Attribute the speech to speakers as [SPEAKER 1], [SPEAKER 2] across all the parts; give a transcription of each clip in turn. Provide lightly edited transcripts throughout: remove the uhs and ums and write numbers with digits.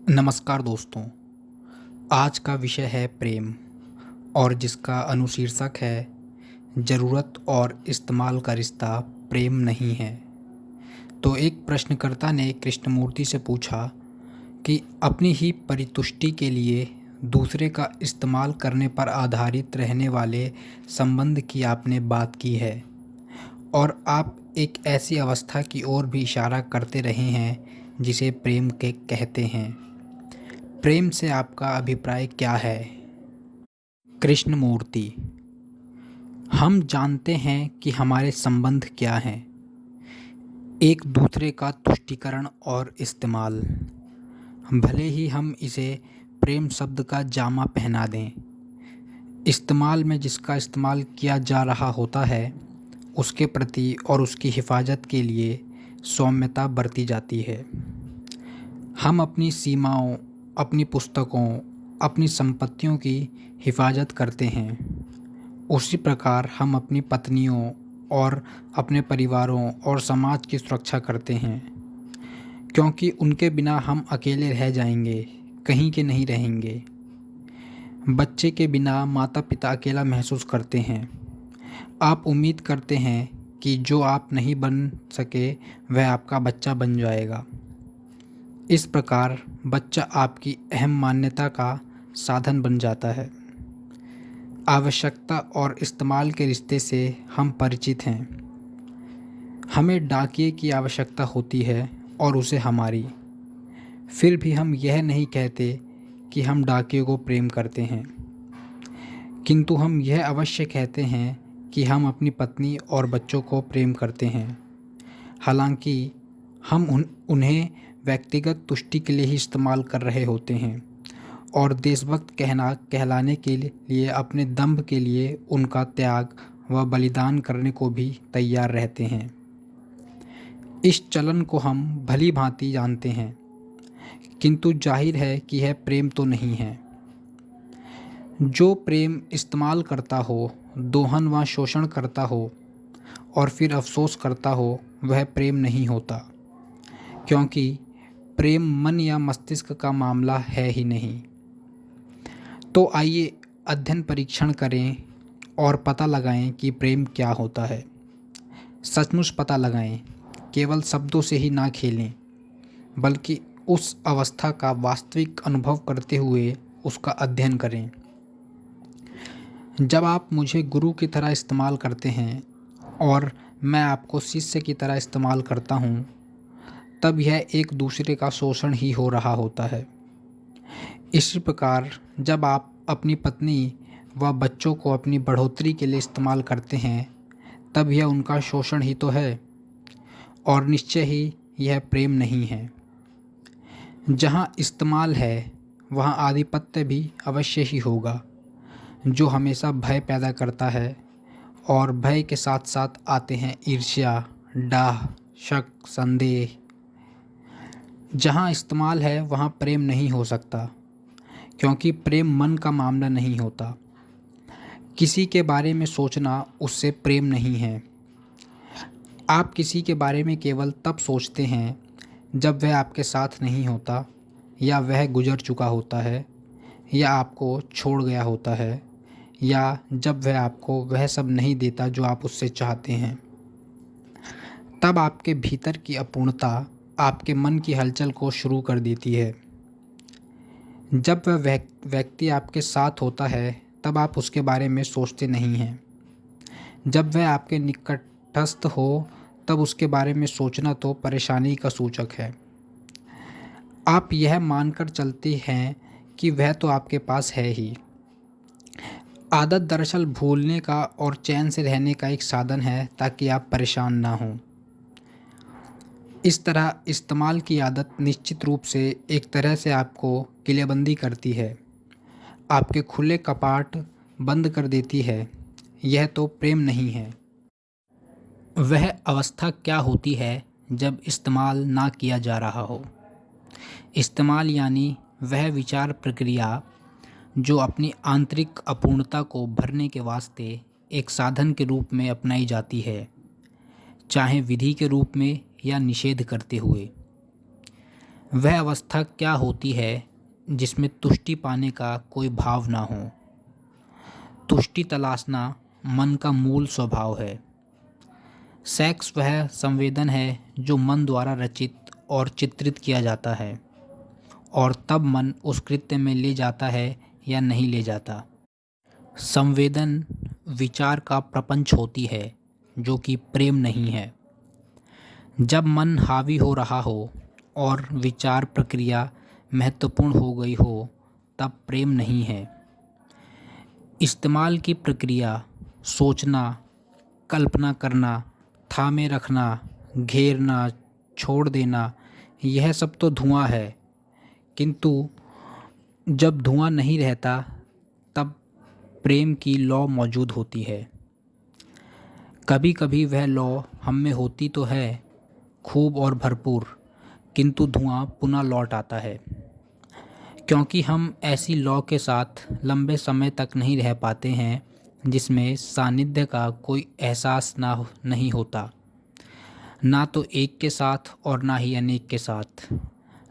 [SPEAKER 1] नमस्कार दोस्तों। आज का विषय है प्रेम और जिसका अनुशीर्षक है ज़रूरत और इस्तेमाल का रिश्ता प्रेम नहीं है। तो एक प्रश्नकर्ता ने कृष्णमूर्ति से पूछा कि अपनी ही परितुष्टि के लिए दूसरे का इस्तेमाल करने पर आधारित रहने वाले संबंध की आपने बात की है और आप एक ऐसी अवस्था की ओर भी इशारा करते रहे हैं जिसे प्रेम के कहते हैं। प्रेम से आपका अभिप्राय क्या है? कृष्णमूर्ति: हम जानते हैं कि हमारे संबंध क्या हैं। एक दूसरे का तुष्टीकरण और इस्तेमाल। भले ही हम इसे प्रेम शब्द का जामा पहना दें, इस्तेमाल में जिसका इस्तेमाल किया जा रहा होता है उसके प्रति और उसकी हिफाजत के लिए सौम्यता बरती जाती है। हम अपनी सीमाओं, अपनी पुस्तकों, अपनी संपत्तियों की हिफाजत करते हैं। उसी प्रकार हम अपनी पत्नियों और अपने परिवारों और समाज की सुरक्षा करते हैं, क्योंकि उनके बिना हम अकेले रह जाएंगे, कहीं के नहीं रहेंगे। बच्चे के बिना माता पिता अकेला महसूस करते हैं। आप उम्मीद करते हैं कि जो आप नहीं बन सके वह आपका बच्चा बन जाएगा। इस प्रकार बच्चा आपकी अहम मान्यता का साधन बन जाता है। आवश्यकता और इस्तेमाल के रिश्ते से हम परिचित हैं। हमें डाकिये की आवश्यकता होती है और उसे हमारी। फिर भी हम यह नहीं कहते कि हम डाकिये को प्रेम करते हैं, किंतु हम यह अवश्य कहते हैं कि हम अपनी पत्नी और बच्चों को प्रेम करते हैं। हालांकि हम उन्हें व्यक्तिगत तुष्टि के लिए ही इस्तेमाल कर रहे होते हैं और देशभक्त कहलाने के लिए अपने दंभ के लिए उनका त्याग व बलिदान करने को भी तैयार रहते हैं। इस चलन को हम भली भांति जानते हैं, किंतु जाहिर है कि यह प्रेम तो नहीं है। जो प्रेम इस्तेमाल करता हो, दोहन व शोषण करता हो और फिर अफसोस करता हो, वह प्रेम नहीं होता, क्योंकि प्रेम मन या मस्तिष्क का मामला है ही नहीं। तो आइए अध्ययन परीक्षण करें और पता लगाएं कि प्रेम क्या होता है। सचमुच पता लगाएं, केवल शब्दों से ही ना खेलें, बल्कि उस अवस्था का वास्तविक अनुभव करते हुए उसका अध्ययन करें। जब आप मुझे गुरु की तरह इस्तेमाल करते हैं और मैं आपको शिष्य की तरह इस्तेमाल करता हूँ, तब यह एक दूसरे का शोषण ही हो रहा होता है। इसी प्रकार जब आप अपनी पत्नी व बच्चों को अपनी बढ़ोतरी के लिए इस्तेमाल करते हैं, तब यह उनका शोषण ही तो है और निश्चय ही यह प्रेम नहीं है। जहाँ इस्तेमाल है वहाँ आधिपत्य भी अवश्य ही होगा, जो हमेशा भय पैदा करता है, और भय के साथ साथ आते हैं ईर्ष्या, डाह, शक, संदेह। जहाँ इस्तेमाल है वहाँ प्रेम नहीं हो सकता, क्योंकि प्रेम मन का मामला नहीं होता। किसी के बारे में सोचना उससे प्रेम नहीं है। आप किसी के बारे में केवल तब सोचते हैं जब वह आपके साथ नहीं होता, या वह गुजर चुका होता है, या आपको छोड़ गया होता है, या जब वह आपको वह सब नहीं देता जो आप उससे चाहते हैं। तब आपके भीतर की अपूर्णता आपके मन की हलचल को शुरू कर देती है। जब वह व्यक्ति आपके साथ होता है तब आप उसके बारे में सोचते नहीं हैं। जब वह आपके निकटस्थ हो तब उसके बारे में सोचना तो परेशानी का सूचक है। आप यह मानकर चलते हैं कि वह तो आपके पास है ही। आदत दरअसल भूलने का और चैन से रहने का एक साधन है, ताकि आप परेशान ना हों। इस तरह इस्तेमाल की आदत निश्चित रूप से एक तरह से आपको किलेबंदी करती है, आपके खुले कपाट बंद कर देती है। यह तो प्रेम नहीं है। वह अवस्था क्या होती है जब इस्तेमाल ना किया जा रहा हो? इस्तेमाल यानी वह विचार प्रक्रिया जो अपनी आंतरिक अपूर्णता को भरने के वास्ते एक साधन के रूप में अपनाई जाती है, चाहे विधि के रूप में या निषेध करते हुए। वह अवस्था क्या होती है जिसमें तुष्टि पाने का कोई भाव ना हो। तुष्टि तलाशना मन का मूल स्वभाव है। सेक्स वह संवेदन है जो मन द्वारा रचित और चित्रित किया जाता है और तब मन उस कृत्य में ले जाता है या नहीं ले जाता। संवेदन विचार का प्रपंच होती है जो कि प्रेम नहीं है। जब मन हावी हो रहा हो और विचार प्रक्रिया महत्वपूर्ण हो गई हो तब प्रेम नहीं है। इस्तेमाल की प्रक्रिया सोचना, कल्पना करना, थामे रखना, घेरना, छोड़ देना, यह सब तो धुआं है, किंतु जब धुआं नहीं रहता तब प्रेम की लौ मौजूद होती है। कभी कभी वह लौ हम में होती तो है खूब और भरपूर, किंतु धुआं पुनः लौट आता है, क्योंकि हम ऐसी लौ के साथ लंबे समय तक नहीं रह पाते हैं जिसमें सानिध्य का कोई एहसास नहीं होता, ना तो एक के साथ और ना ही अनेक के साथ,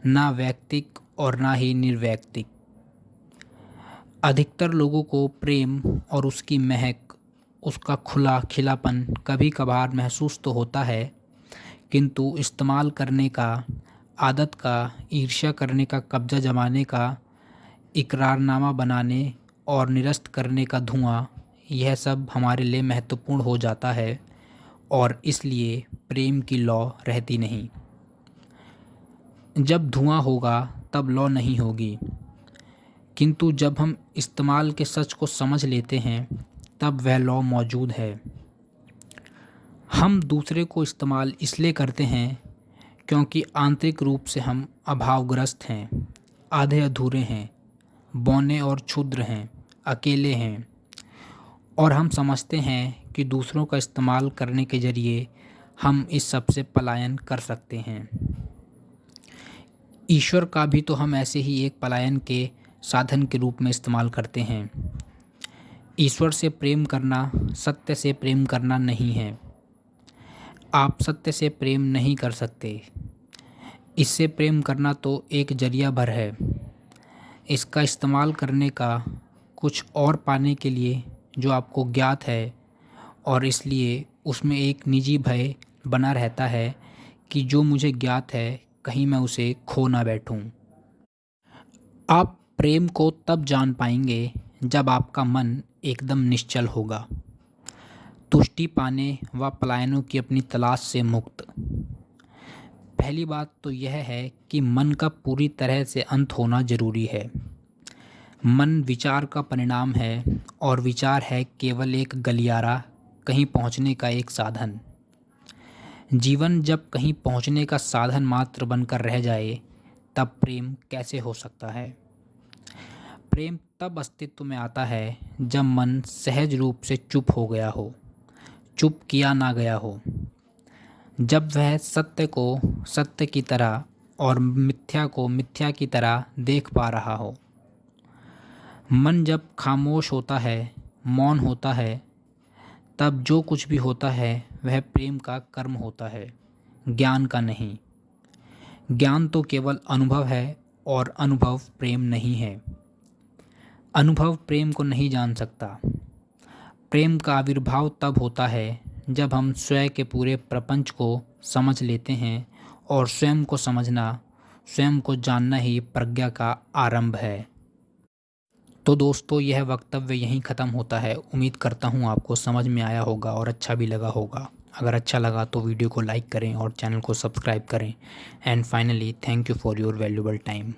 [SPEAKER 1] ना वैयक्तिक और ना ही निर्वैयक्तिक। अधिकतर लोगों को प्रेम और उसकी महक, उसका खुला खिलापन कभी कभार महसूस तो होता है, किंतु इस्तेमाल करने का, आदत का, ईर्ष्या करने का, कब्जा जमाने का, इकरारनामा बनाने और निरस्त करने का धुआं, यह सब हमारे लिए महत्वपूर्ण हो जाता है और इसलिए प्रेम की लौ रहती नहीं। जब धुआं होगा तब लौ नहीं होगी, किंतु जब हम इस्तेमाल के सच को समझ लेते हैं तब वह लौ मौजूद है। हम दूसरे को इस्तेमाल इसलिए करते हैं क्योंकि आंतरिक रूप से हम अभावग्रस्त हैं, आधे अधूरे हैं, बौने और क्षुद्र हैं, अकेले हैं, और हम समझते हैं कि दूसरों का इस्तेमाल करने के जरिए हम इस सब से पलायन कर सकते हैं। ईश्वर का भी तो हम ऐसे ही एक पलायन के साधन के रूप में इस्तेमाल करते हैं। ईश्वर से प्रेम करना सत्य से प्रेम करना नहीं है। आप सत्य से प्रेम नहीं कर सकते। इससे प्रेम करना तो एक जरिया भर है। इसका इस्तेमाल करने का कुछ और पाने के लिए जो आपको ज्ञात है, और इसलिए उसमें एक निजी भय बना रहता है कि जो मुझे ज्ञात है कहीं मैं उसे खो ना बैठूं। आप प्रेम को तब जान पाएंगे जब आपका मन एकदम निश्चल होगा, तुष्टि पाने व पलायनों की अपनी तलाश से मुक्त। पहली बात तो यह है कि मन का पूरी तरह से अंत होना जरूरी है। मन विचार का परिणाम है और विचार है केवल एक गलियारा, कहीं पहुंचने का एक साधन। जीवन जब कहीं पहुंचने का साधन मात्र बनकर रह जाए तब प्रेम कैसे हो सकता है। प्रेम तब अस्तित्व में आता है जब मन सहज रूप से चुप हो गया हो, चुप किया ना गया हो, जब वह सत्य को सत्य की तरह और मिथ्या को मिथ्या की तरह देख पा रहा हो। मन जब खामोश होता है, मौन होता है, तब जो कुछ भी होता है वह प्रेम का कर्म होता है, ज्ञान का नहीं। ज्ञान तो केवल अनुभव है और अनुभव प्रेम नहीं है। अनुभव प्रेम को नहीं जान सकता। प्रेम का आविर्भाव तब होता है जब हम स्वयं के पूरे प्रपंच को समझ लेते हैं, और स्वयं को समझना, स्वयं को जानना ही प्रज्ञा का आरंभ है। तो दोस्तों, यह वक्तव्य यहीं ख़त्म होता है। उम्मीद करता हूँ आपको समझ में आया होगा और अच्छा भी लगा होगा। अगर अच्छा लगा तो वीडियो को लाइक करें और चैनल को सब्सक्राइब करें। And finally, thank you for your valuable time.